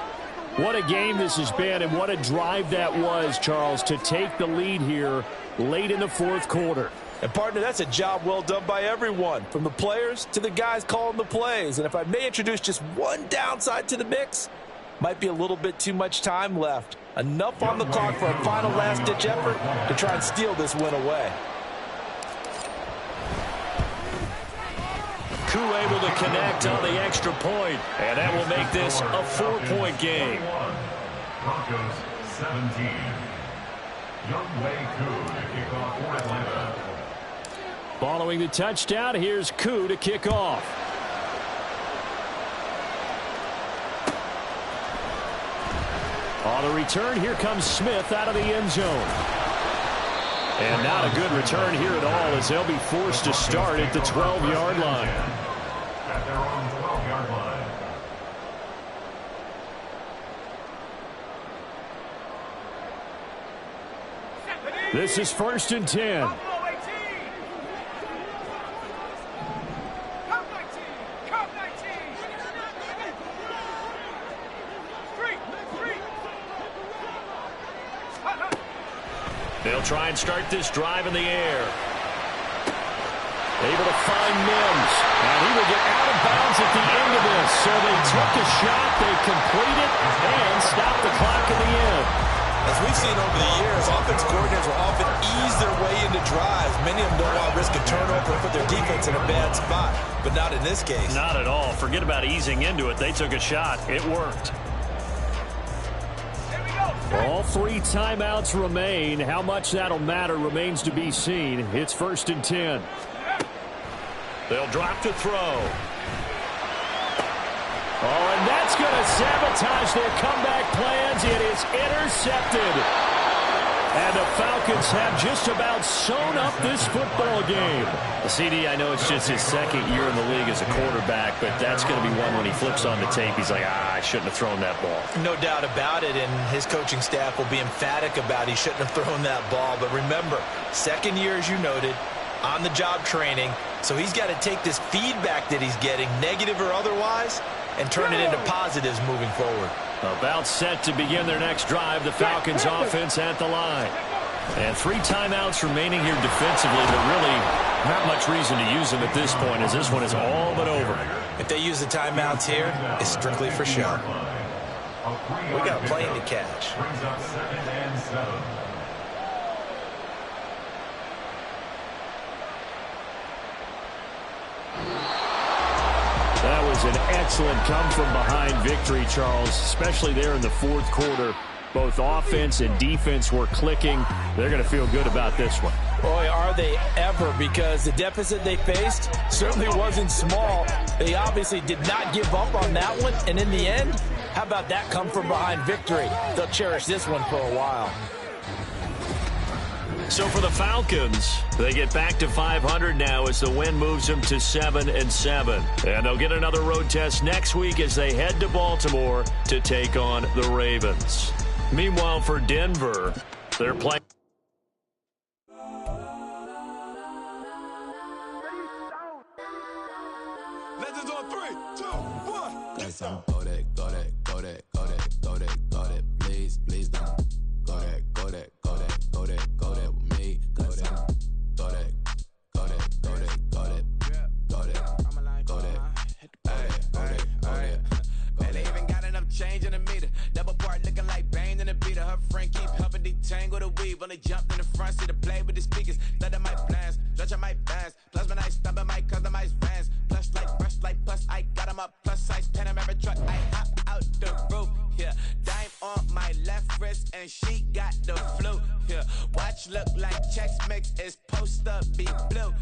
What a game this has been, and what a drive that was, Charles, to take the lead here late in the 4th quarter. And, partner, that's a job well done by everyone, from the players to the guys calling the plays. And if I may introduce just one downside to the mix, might be a little bit too much time left. Enough on the clock for a final last-ditch effort to try and steal this win away. Koo able to connect on the extra point, and that will make this a 4-point game. Broncos 17. Younghoe Koo to kick off for Atlanta. Following the touchdown, here's Koo to kick off. On the return, here comes Smith out of the end zone. And not a good return here at all, as they'll be forced to start at the 12-yard line. At their own 12-yard line. This is 1st and 10. They'll try and start this drive in the air. Able to find Mims. And he will get out of bounds at the end of this. So they took a shot, they complete it, and stop the clock in the end. As we've seen over the years, offense coordinators will often ease their way into drives. Many of them don't want to risk a turnover and put their defense in a bad spot, but not in this case. Not at all. Forget about easing into it. They took a shot. It worked. All 3 timeouts remain. How much that'll matter remains to be seen. It's 1st and 10. They'll drop to throw. Oh, and that's going to sabotage their comeback plans. It is intercepted. And the Falcons have just about sewn up this football game. CD, I know it's just his 2nd year in the league as a quarterback, but that's going to be one when he flips on the tape. He's like, I shouldn't have thrown that ball. No doubt about it, and his coaching staff will be emphatic about he shouldn't have thrown that ball. But remember, 2nd year, as you noted, on-the-job training, so he's got to take this feedback that he's getting, negative or otherwise, and turn it into positives moving forward. About set to begin their next drive, the Falcons offense at the line. And 3 timeouts remaining here defensively, but really not much reason to use them at this point, as this one is all but over. If they use the timeouts here, it's strictly for show. We got a plane to catch. Brings up 2nd and 7. That was an excellent come-from-behind victory, Charles, especially there in the 4th quarter. Both offense and defense were clicking. They're going to feel good about this one. Boy, are they ever, because the deficit they faced certainly wasn't small. They obviously did not give up on that one, and in the end, how about that come-from-behind victory? They'll cherish this one for a while. So for the Falcons, they get back to 500 now as the win moves them to 7-7. And they'll get another road test next week as they head to Baltimore to take on the Ravens. Meanwhile, for Denver, they're playing. Legends on 3, 2, 1. Let's go that, go that, go that, go that, go that, go that. Please, please don't. Go that, go that, go that, go that, go that with me. Go that, go that, go that, go that, go that, go that, go that, go that. Man, they even got enough change in the meter. Double part looking like Bane in the beater. Her friend keep helping detangle the weave. Only jumped in the front seat to play with the speakers. Study my plans, stretch my bands. Plus when I stumble my customized vans. Plush like brush like plus I got 'em up. Plus size Panamera truck. I hop out the roof. Yeah, dime on my left wrist and she got the flu. Yeah, watch look like Chex Mix is post up be blue.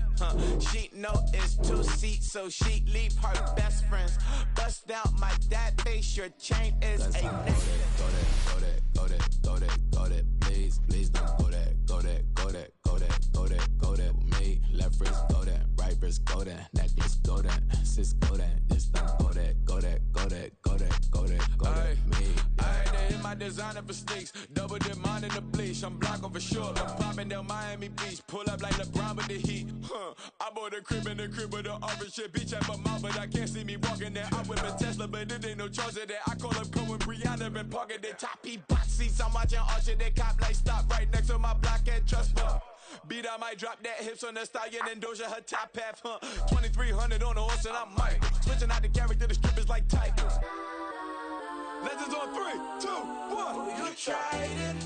She know it's 2 seats, so she leave her best friends. Bust down my dad face, your chain is a neck. Go that, go that, go that, go that, go that. Please, please don't go that, go that, go that, go that, go that, go that with me. Left wrist go that, right wrist go that, necklace go that, sis go that, just don't go that, go that, go that, go that, go that, go that. I had to hit my designer for sneaks. Double dip mine in the bleach. I'm block over short. I'm popping down Miami Beach. Pull up like LeBron with the heat. I bought a crib in the crib with the orange shit. Beach at my mouth, but I can't see me walking there. I whip a Tesla, but it ain't no charge of that. I call up Cohen, Brianna, and parking the toppy box seats. I'm watching Archer. They cop like stop right next to my block at Trust Bar. Beat, I might drop that hips on the stallion and Doja her top half. 2300 on the horse and I'm Mike. Switching out the character, the strippers like Tigers. Legends on 3, 2, 1. You tried it.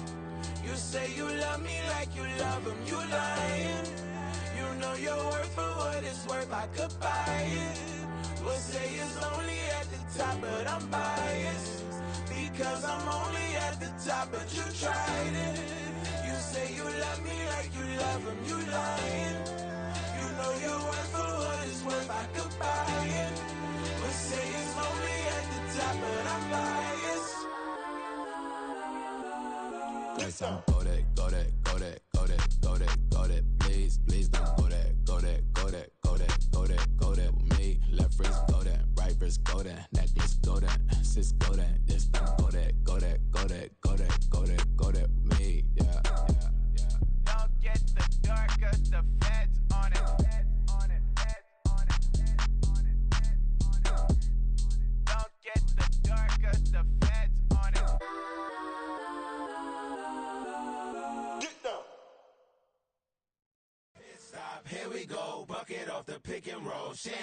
You say you love me like you love him. You lying. You know your worth for what it's worth, I could buy it. Would say it's lonely at the top, but I'm biased. Because I'm only at the top, but you tried it. You say you love me like you love him, you lying. You know your worth for what it's worth, I could buy it. Would say it's lonely at the top, but I'm biased. Yes, I'm go that, go that, go that, go that, go that, go that. Please, please don't go that, go that, go that, go that, go that, go that with me. Left wrist go that, right wrist go that, necklace go that, sis go that, this don't go that, go that, go that, go that, go that, go that with me. Yeah, yeah, yeah. Don't get the dark, cause the feds on it. Don't get the dark, cause the feds on it. Stop, here we go, bucket off the pick and roll. Shit,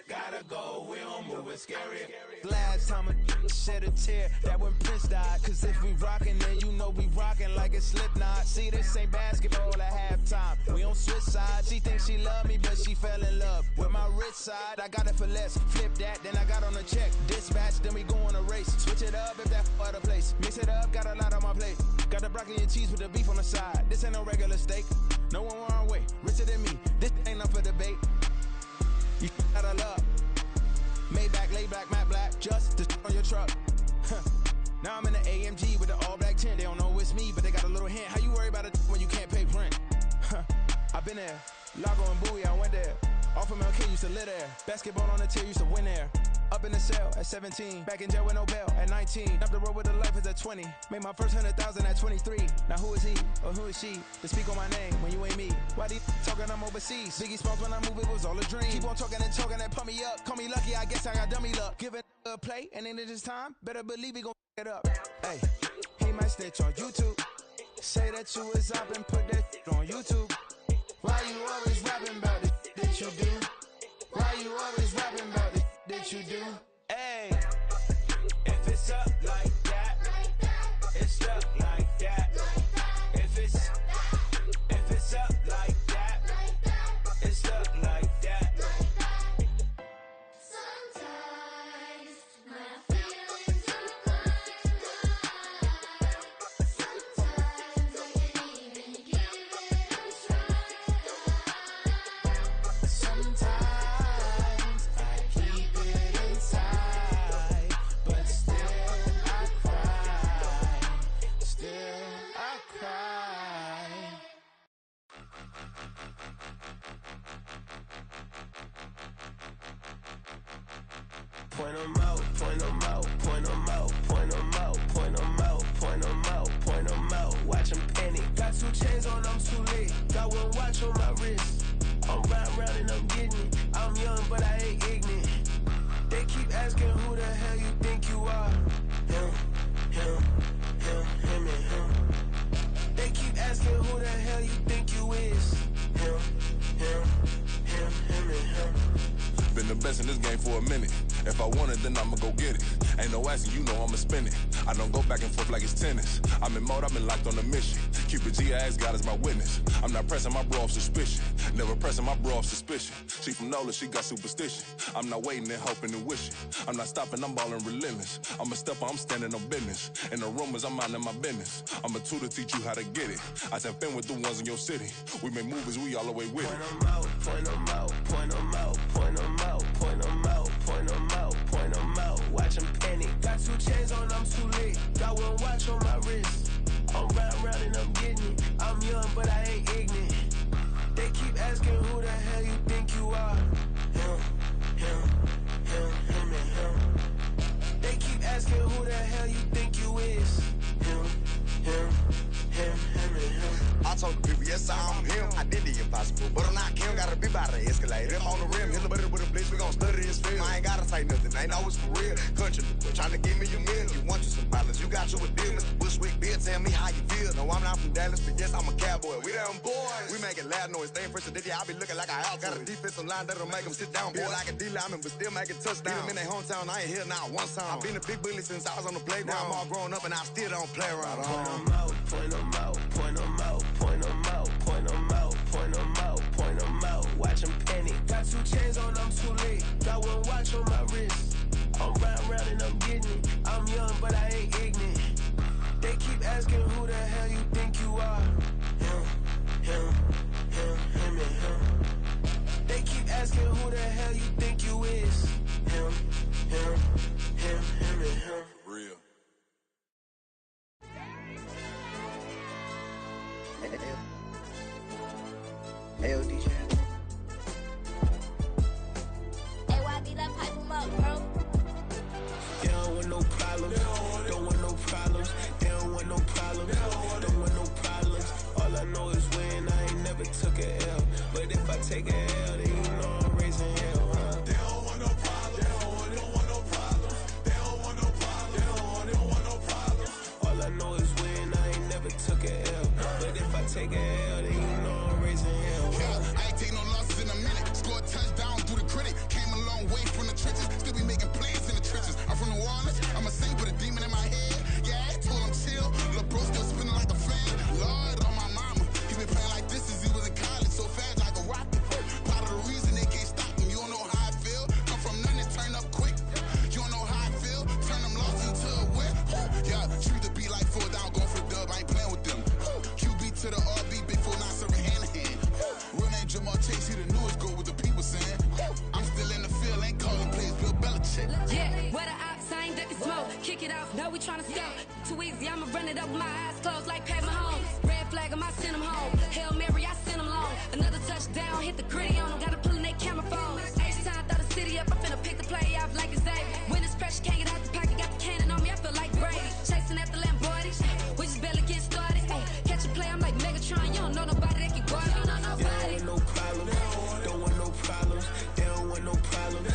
gotta go, we don't move it scary. Last time a shed a tear, that when Prince died. Cause if we rockin', then you know we rockin' like a Slipknot. See, this ain't basketball at halftime. We on switch sides. She thinks she love me, but she fell in love with my rich side. I got it for less, flip that, then I got on a check. Dispatch, then we go on a race. Switch it up if that other place. Mix it up, got a lot on my plate. Got the broccoli and cheese with the beef on the side. This ain't no regular steak. No one wrong way, richer than me. This ain't up for debate. You got a love. Maybach, laid back, matte black, just to on your truck. Now I'm in the AMG with the all black tint. They don't know it's me, but they got a little hint. How you worry about it when you can't pay rent? I've been there. Lago and Bowie, I went there. Off of MLK, used to live there. Basketball on the tier, used to win there. Up in the cell at 17. Back in jail with no bail at 19. Up the road with the life is at 20. Made my first 100,000 at 23. Now who is he or who is she to speak on my name when you ain't me? Why these talking I'm overseas? Biggie Smalls when I move it was all a dream. Keep on talking and pump me up. Call me lucky, I guess I got dummy luck. Give it a play and then this time, better believe he gon' it up. Hey, he might snitch on YouTube. Say that you was up and put that on YouTube. Why you always rapping about it that you do? Why you always rapping about it that you do? Hey, if it's up like that, it's up like that. If it's up like that, it's up like that. Sometimes my feelings are flying high. Sometimes I can't even give it a try. Sometimes I keep it inside, but still I cry. Still I cry. Point 'em out, point 'em out, point 'em out, point 'em out, point 'em out, point 'em out, point 'em out. Watch 'em panic. Got 2 chains on, I'm too late. Got 1 watch on my wrist. I'm riding round and I'm getting it. I'm young, but I ain't ignorant. They keep asking who the hell you think you are. Him, him, him, him, and him. They keep asking who the hell you think you is. Him, him, him, him, and him. Been the best in this game for a minute. If I want it, then I'ma go get it. Ain't no asking, you know I'ma spin it. I don't go back and forth like it's tennis. I'm in mode, I've been locked on a mission. Keep it G, I ask God as my witness. I'm not pressing my bro off suspicion. Never pressing my bro off suspicion. She from NOLA, she got superstition. I'm not waiting and hoping and wishing. I'm not stopping, I'm balling relentless. I'm a stepper, I'm standing on business. In the rumors, I'm minding my business. I'm a tutor, teach you how to get it. I tap in with the ones in your city. We make movies, we all the way with it. Point 'em out, point 'em out, point 'em out, point 'em out, point 'em out, point 'em out, point 'em out. Watch 'em panic. Got 2 chains on, I'm too late. Got 1 watch on my wrist. I'm riding round and I'm getting it. I'm young, but I ain't ignorant. They keep asking who the hell you think you are. Him, him, him, him, and him. They keep asking who the hell you think you is. Him, him, him, him, and him. I told the people, yes, I'm him. I did the impossible, but I'm not Kim. Gotta be by the escalator. I'm on the rim, hit the butter with a blitz. We gon' study this film. I ain't gotta say nothing, ain't know it's for real. Country, trying to give me a meal. You want you some violence, you got you a deal. Mr. Bushwick, Bill, tell me how you feel. No, I'm not from Dallas, but yes, I'm a cowboy. We them boys. We making loud noise, staying fresh to ditty. I be looking like a house. Got a defensive line that'll make them sit down. Feel like a D-lineman, but still making touchdowns. Beat them in their hometown, I ain't here now one time. I've been a big bully since I was on the playground. Now I'm all grown up and I still don't play around. Point 'em out, point 'em out, point 'em out, point 'em out, point 'em out, point 'em out, point 'em out. Hey, DJ. AYB, let pipe him up, bro. They don't want no problems. Don't want no problems. They don't want no problems. Don't want no problems. All I know is when I ain't never took a L. But if I take a L, then you know I'm raising hell, huh? They don't want no problems. They don't want no problems. They don't want no problems. They don't want no problems. All I know is when I ain't never took a L. But if I take a L, then you know I'm raising hell, huh? Yeah, I ain't take no losses in a minute. Scored a touchdown through the critic. Came a long way from the trenches. Still be making plays in the trenches. I'm from New Orleans. I'm a saint with a demon in my head. Yeah, I told him chill. Lil' bro still spinning like a fan. Lord on my mama. He been playing like this since he was in college. So fast like a rocket. Part of the reason they can't stop him. You don't know how I feel. Come from nothing and turn up quick. You don't know how I feel. Turn them losses into a win. Yeah, treat the beat like 4 down. Going for the dub. I ain't playing with them. QB to the RB. Big 4 9 serving hand in hand. Real name Jamar Chase. He the newest go with the people saying. I'm still in the field. Ain't calling plays. Bill Belichick. Yeah, where the ops, I ain't ducking smoke. Kick it off, no, we tryna scout. Too easy, I'ma run it up with my eyes closed like Pat Mahomes. Red flag, I send him home. Hail Mary, I send him long. Another touchdown, hit the gritty on him. Gotta pull in they camera phone. H-time, throw the city up. I'm finna pick the play off like it's Xavier. When it's pressure, can't get out the pocket. Got the cannon on me, I feel like Brady. Chasing at the Lamborghini. We just barely get started. Ay, catch a play, I'm like Megatron. You don't know nobody that can guard. You don't know nobody. They don't want no problems. Don't want no problems. They don't want no problems.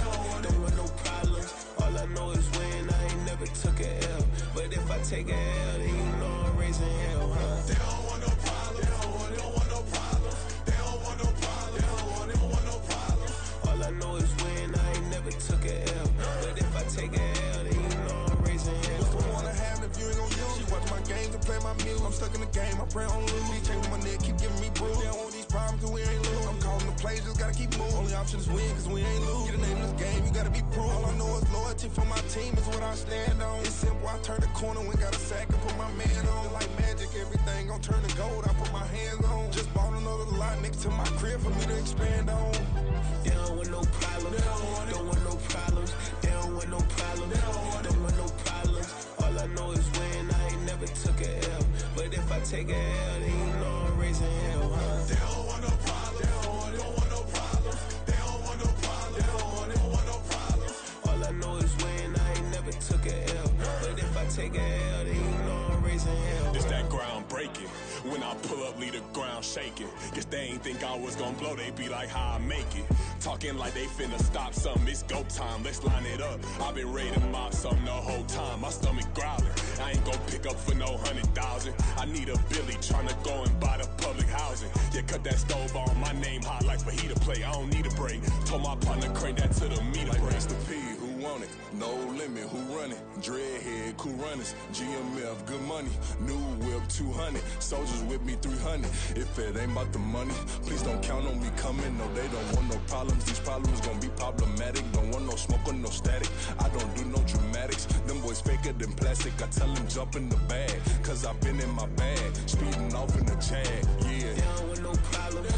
Don't want no problems. All I know is when I ain't never took a L. But if I take a L, then you know I'm raising hell, huh? They don't want no problems. They don't want no problems. They don't want no problems. They don't want no problems. All I know is when I ain't never took a L. But if I take a L, then you know I'm raising hell. What's the one I have if you ain't gon' use? She watch my games and play my music. I'm stuck in the game. I pray on lose. DJ with my neck keep giving me bruise. They don't want these problems 'cause we ain't lose. I'm calling the plays, just gotta keep moving. Only option is win 'cause we ain't lose. Get a name in this game, you gotta be proof. All I know is loyalty for my team is what I stand on. It's simple. I turn the corner when got a sack and put my man on. Like magic, everything gon' turn to gold. I put my hands on. Just bought another lot next to my crib for me to expand on. They don't want no problems. Don't want no problems. They don't want no problems. Don't want no problems. All I know is when I ain't never took a L. But if I take a L, then you know I'm raising hell, huh? They don't want no problems. They don't want no problems. They don't want no problems. They don't want no problems. All I know is when I ain't never took a L. But if I take a L, then you know I'm raising hell. It's that ground breaking. When I pull up, leave the ground shaking. Guess they ain't think I was gonna blow, they be like, how I make it. Talking like they finna stop something, it's go time, let's line it up. I've been ready to mob something the whole time, my stomach growling. I ain't gon' pick up for no 100,000. I need a Billy tryna go and buy the public housing. Yeah, cut that stove on, my name hot like fajita play. I don't need a break. Told my partner crank that to the meter like break. Mr. P, who want it? No limit, who run it? Dreadhead, cool runners. GMF, good money. New whip, 200. Soldiers with me, 300. If it ain't about the money, please don't count on me coming. No, they don't want no problems. These problems gon' be problematic. Don't want no smoke or no static. I don't do no dramatics. Them boys faker than plastic. I tell them jump in the bag, 'cause I've been in my bag. Speeding off in the Jag, yeah. They don't want no problems.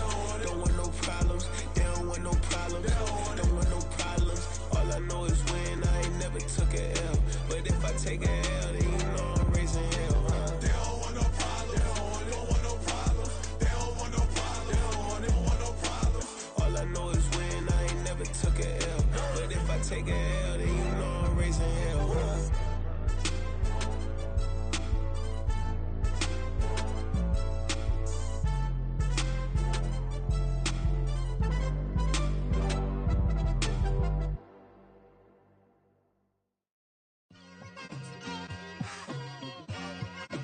Don't want no problems. They don't want no problems. Don't want no problems. All I know is when I ain't never took a L. But if I take a L, then you know I'm raising hell, huh? They don't want no problems. They don't want no problems. They don't want no problems. They don't want no problems. All I know is when I ain't never took a L. But if I take a L, then you know I'm raising hell, huh?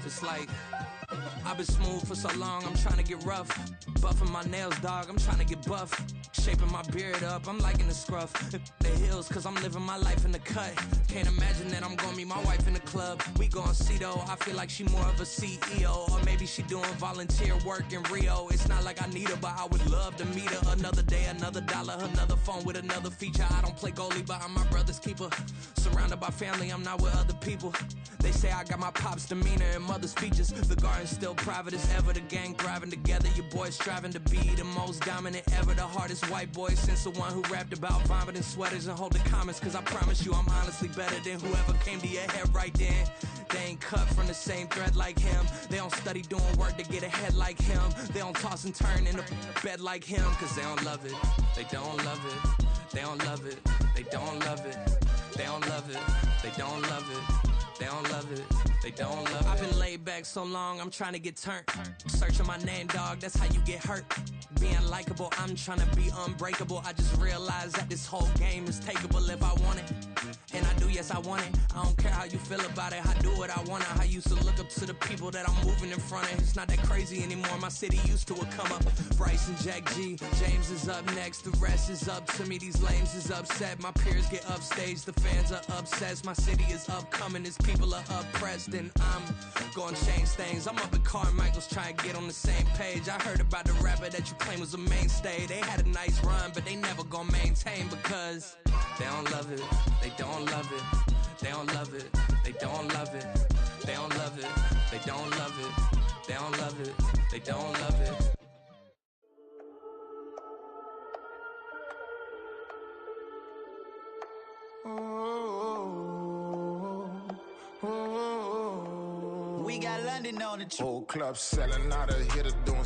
It's like I've been smooth for so long, I'm trying to get rough. Buffing my nails, dog, I'm trying to get buff. Shaping my beard up, I'm liking the scruff. The hills, cause I'm living my life in the cut. Can't imagine that I'm gonna meet my wife in the club. We gon' see though, I feel like she more of a CEO. Or maybe she doing volunteer work in Rio. It's not like I need her, but I would love to meet her. Another day, another dollar, another phone with another feature. I don't play goalie, but I'm my brother's keeper. Surrounded by family, I'm not with other people. They say I got my pop's demeanor and mother's features. The garden's still private as ever. The gang thriving together. Your boys striving to be the most dominant ever. The hardest white boy since the one who rapped about vomiting sweaters and holding comments. Cause I promise you I'm honestly better than whoever came to your head right then. They ain't cut from the same thread like him. They don't study doing work to get ahead like him. They don't toss and turn in the bed like him. Cause they don't love it. They don't love it. They don't love it. They don't love it. They don't love it. They don't love it. They don't love it. They don't love it. I've been laid back so long, I'm trying to get turned. Searching my name, dog, that's how you get hurt. Being likable, I'm trying to be unbreakable. I just realized that this whole game is takeable if I want it. And I do, yes, I want it. I don't care how you feel about it. I do what I want. I used to look up to the people that I'm moving in front of. It's not that crazy anymore. My city used to it come up. Bryce and Jack G. James is up next. The rest is up to me. These lames is upset. My peers get upstaged. The fans are obsessed. My city is upcoming. Its people are oppressed. And I'm gonna change things. I'm up at Carmichael's trying to get on the same page. I heard about the rapper that you claim was a mainstay. They had a nice run, but they never gonna maintain because they don't love it. They don't love it. They don't love it. They don't love it. They don't love it. They don't love it. They don't love it. They don't love it. We got London on the whole club selling out of here to doing